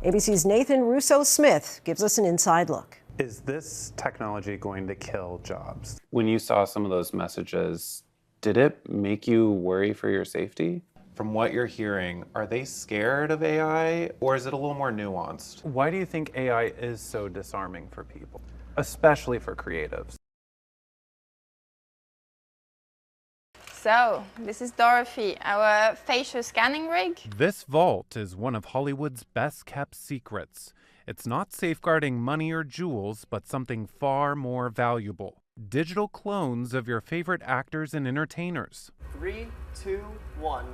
ABC's Nathan Rousseau Smith gives us an inside look. Is this technology going to kill jobs? When you saw some of those messages, did it make you worry for your safety? From what you're hearing, are they scared of AI, or is it a little more nuanced? Why do you think AI is so disarming for people, especially for creatives? So, this is Dorothy, our facial scanning rig. This vault is one of Hollywood's best-kept secrets. It's not safeguarding money or jewels, but something far more valuable. Digital clones of your favorite actors and entertainers. 3, 2, 1.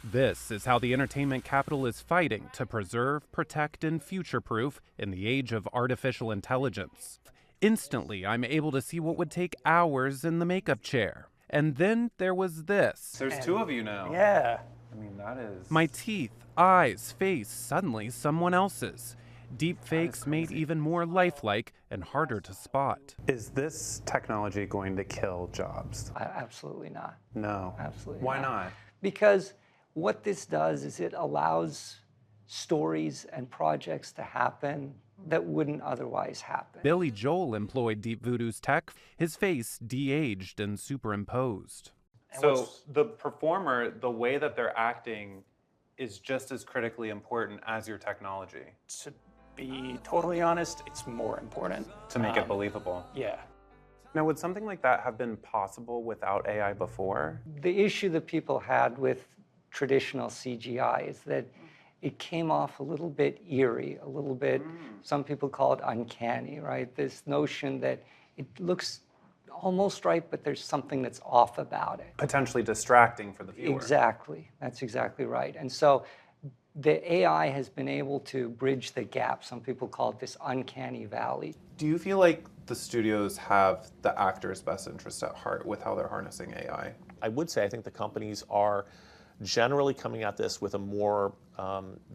This is how the entertainment capital is fighting to preserve, protect, and future-proof in the age of artificial intelligence. Instantly, I'm able to see what would take hours in the makeup chair. And then there was this. There's two of you now. Yeah. I mean, that is... My teeth, eyes, face, suddenly someone else's. Deepfakes made even more lifelike and harder to spot. Is this technology going to kill jobs? Absolutely not. No. Absolutely Why not? Because what this does is it allows stories and projects to happen that wouldn't otherwise happen. Billy Joel employed Deep Voodoo's tech, his face de-aged and superimposed. So the performer, the way that they're acting is just as critically important as your technology. To be totally honest, it's more important. To make it believable. Yeah. Now, would something like that have been possible without AI before? The issue that people had with traditional CGI is that it came off a little bit eerie, a little bit, some people call it uncanny, right? This notion that it looks almost right, but there's something that's off about it. Potentially distracting for the viewer. Exactly, that's exactly right. And so the AI has been able to bridge the gap. Some people call it this uncanny valley. Do you feel like the studios have the actor's best interest at heart with how they're harnessing AI? I would say I think the companies are generally coming at this with a more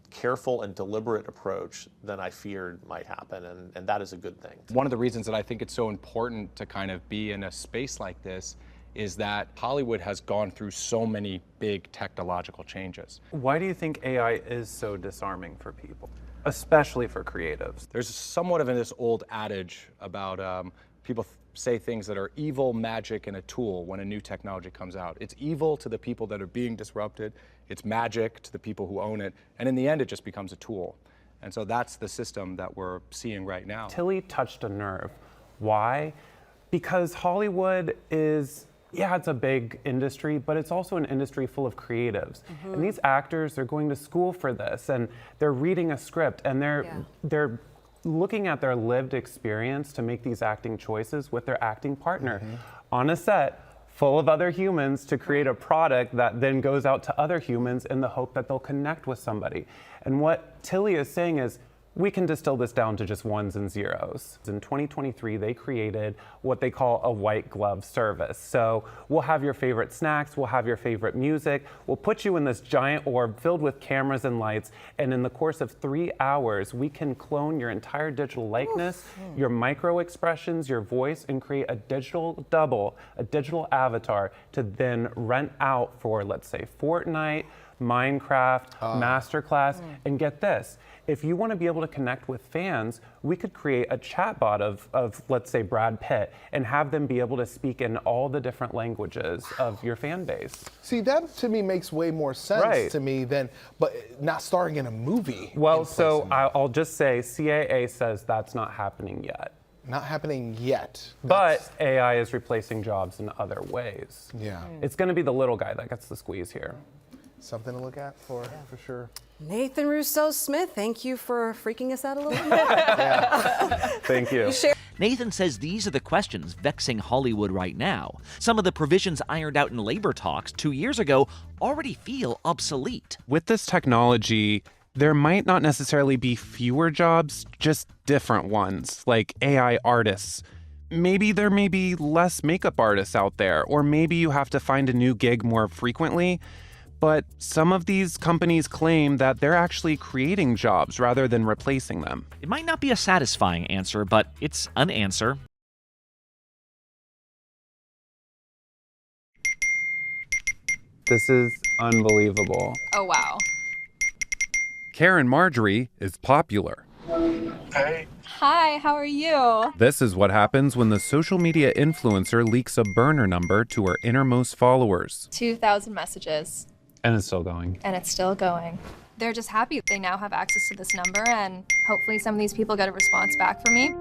careful and deliberate approach than I feared might happen, and that is a good thing. One of the reasons that I think it's so important to kind of be in a space like this is that Hollywood has gone through so many big technological changes. Why do you think AI is so disarming for people, especially for creatives? There's somewhat of this old adage about people say things that are evil, magic, and a tool when a new technology comes out. It's evil to the people that are being disrupted, it's magic to the people who own it, and in the end it just becomes a tool. And so that's the system that we're seeing right now. Tilly touched a nerve. Why? Because Hollywood is, yeah, it's a big industry, but it's also an industry full of creatives. And these actors are going to school for this, and they're reading a script, and they're looking at their lived experience to make these acting choices with their acting partner on a set full of other humans to create a product that then goes out to other humans in the hope that they'll connect with somebody. And what Tilly is saying is, we can distill this down to just ones and zeros. In 2023, they created what they call a white glove service. So we'll have your favorite snacks, we'll have your favorite music, we'll put you in this giant orb filled with cameras and lights, and in the course of 3 hours, we can clone your entire digital likeness, your micro expressions, your voice, and create a digital double, a digital avatar to then rent out for, let's say, Fortnite, Minecraft, Masterclass, and get this. If you want to be able to connect with fans, we could create a chatbot of, let's say, Brad Pitt, and have them be able to speak in all the different languages of your fan base. See, that to me makes way more sense to me than, but not starring in a movie. Well, so I'll just say CAA says that's not happening yet. Not happening yet. But AI is replacing jobs in other ways. Yeah. It's going to be the little guy that gets the squeeze here. Something to look at for sure. Nathan Rousseau Smith, thank you for freaking us out a little bit. Thank you. Nathan says these are the questions vexing Hollywood right now. Some of the provisions ironed out in labor talks 2 years ago already feel obsolete. With this technology, there might not necessarily be fewer jobs, just different ones, like AI artists. Maybe there may be less makeup artists out there, or maybe you have to find a new gig more frequently. But some of these companies claim that they're actually creating jobs rather than replacing them. It might not be a satisfying answer, but it's an answer. This is unbelievable. Oh, wow. Karen Marjorie is popular. Hey. Hi, how are you? This is what happens when the social media influencer leaks a burner number to her innermost followers. 2,000 messages. And it's still going. And it's still going. They're just happy they now have access to this number, and hopefully some of these people get a response back from me.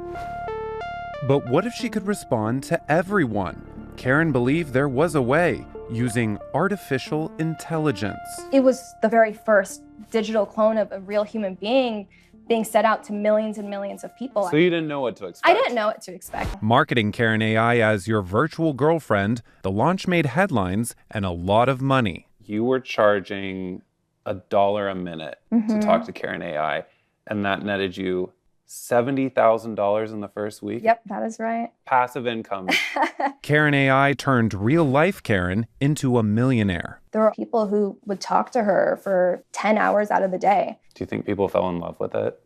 But what if she could respond to everyone? Karen believed there was a way, using artificial intelligence. It was the very first digital clone of a real human being set out to millions and millions of people. So you didn't know what to expect? I didn't know what to expect. Marketing Karen AI as your virtual girlfriend, the launch made headlines and a lot of money. You were charging $1 a minute to talk to Karen AI, and that netted you $70,000 in the first week? Yep, that is right. Passive income. Karen AI turned real-life Karen into a millionaire. There were people who would talk to her for 10 hours out of the day. Do you think people fell in love with it?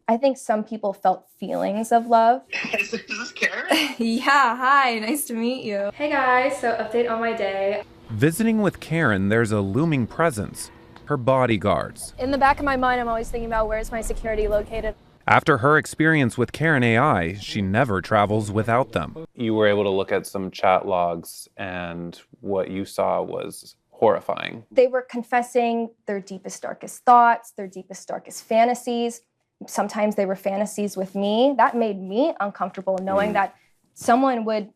I think some people felt feelings of love. Is this Karen? Yeah, hi, nice to meet you. Hey guys, so update on my day. Visiting with Karen, there's a looming presence, her bodyguards. In the back of my mind, I'm always thinking about where's my security located. After her experience with Karen AI, she never travels without them. You were able to look at some chat logs, and what you saw was horrifying. They were confessing their deepest, darkest thoughts, their deepest, darkest fantasies. Sometimes they were fantasies with me. That made me uncomfortable, knowing that someone would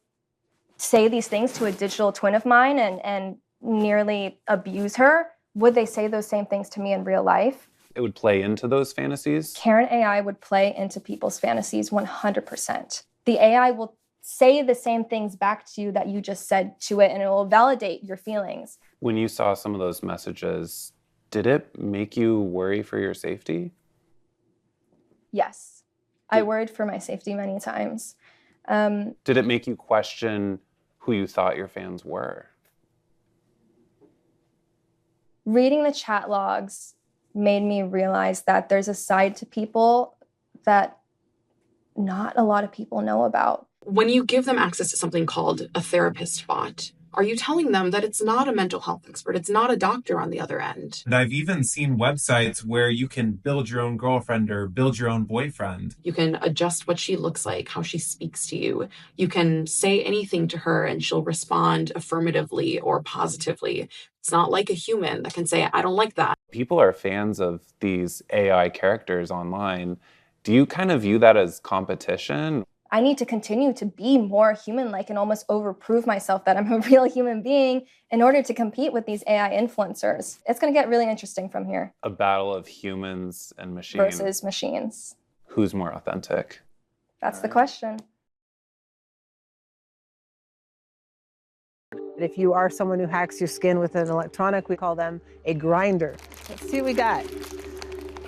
say these things to a digital twin of mine and nearly abuse her. Would they say those same things to me in real life? It would play into those fantasies? Karen AI would play into people's fantasies 100%. The AI will say the same things back to you that you just said to it, and it will validate your feelings. When you saw some of those messages, did it make you worry for your safety? Yes. I worried for my safety many times. Did it make you question who you thought your fans were? Reading the chat logs made me realize that there's a side to people that not a lot of people know about. When you give them access to something called a therapist bot, are you telling them that it's not a mental health expert? It's not a doctor on the other end. And I've even seen websites where you can build your own girlfriend or build your own boyfriend. You can adjust what she looks like, how she speaks to you. You can say anything to her and she'll respond affirmatively or positively. It's not like a human that can say, I don't like that. People are fans of these AI characters online. Do you kind of view that as competition? I need to continue to be more human-like and almost overprove myself that I'm a real human being in order to compete with these AI influencers. It's going to get really interesting from here. A battle of humans and machines. Versus machines. Who's more authentic? That's the question. If you are someone who hacks your skin with an electronic, we call them a grinder. Let's see what we got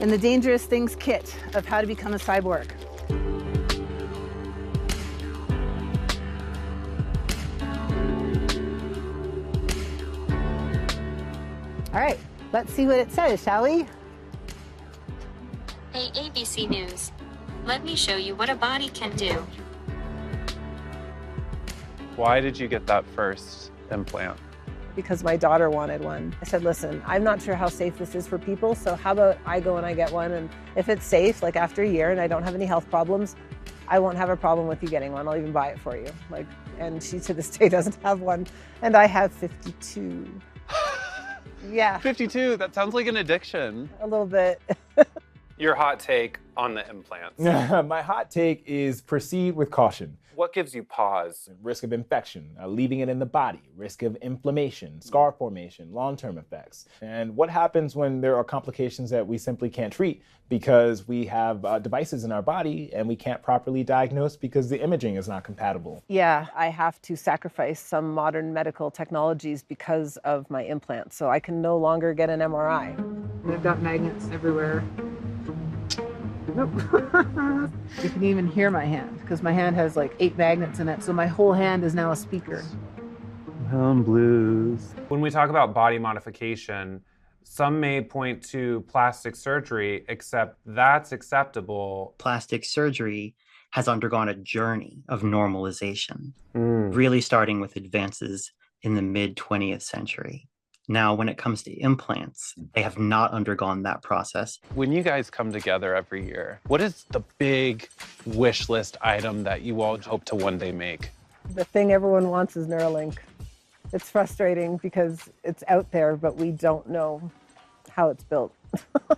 in the Dangerous Things kit of how to become a cyborg. All right, let's see what it says, shall we? Hey, ABC News. Let me show you what a body can do. Why did you get that first implant? Because my daughter wanted one. I said, listen, I'm not sure how safe this is for people, so how about I go and I get one, and if it's safe, like after a year and I don't have any health problems, I won't have a problem with you getting one. I'll even buy it for you. And she to this day doesn't have one, and I have 52. Yeah. 52, that sounds like an addiction. A little bit. Your hot take on the implants. My hot take is proceed with caution. What gives you pause? Risk of infection, leaving it in the body, risk of inflammation, scar formation, long-term effects. And what happens when there are complications that we simply can't treat because we have devices in our body and we can't properly diagnose because the imaging is not compatible? Yeah, I have to sacrifice some modern medical technologies because of my implant, so I can no longer get an MRI. They've got magnets everywhere. Nope. You can even hear my hand because my hand has like 8 magnets in it, so my whole hand is now a speaker. Blues. When we talk about body modification, some may point to plastic surgery, except that's acceptable. Plastic surgery has undergone a journey of normalization, really starting with advances in the mid-20th century. Now, when it comes to implants, they have not undergone that process. When you guys come together every year, what is the big wish list item that you all hope to one day make? The thing everyone wants is Neuralink. It's frustrating because it's out there, but we don't know how it's built.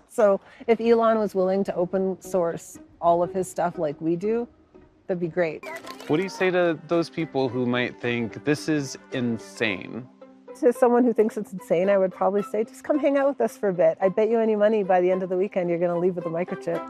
So if Elon was willing to open source all of his stuff like we do, that'd be great. What do you say to those people who might think this is insane? To someone who thinks it's insane, I would probably say, just come hang out with us for a bit. I bet you any money by the end of the weekend, you're going to leave with a microchip.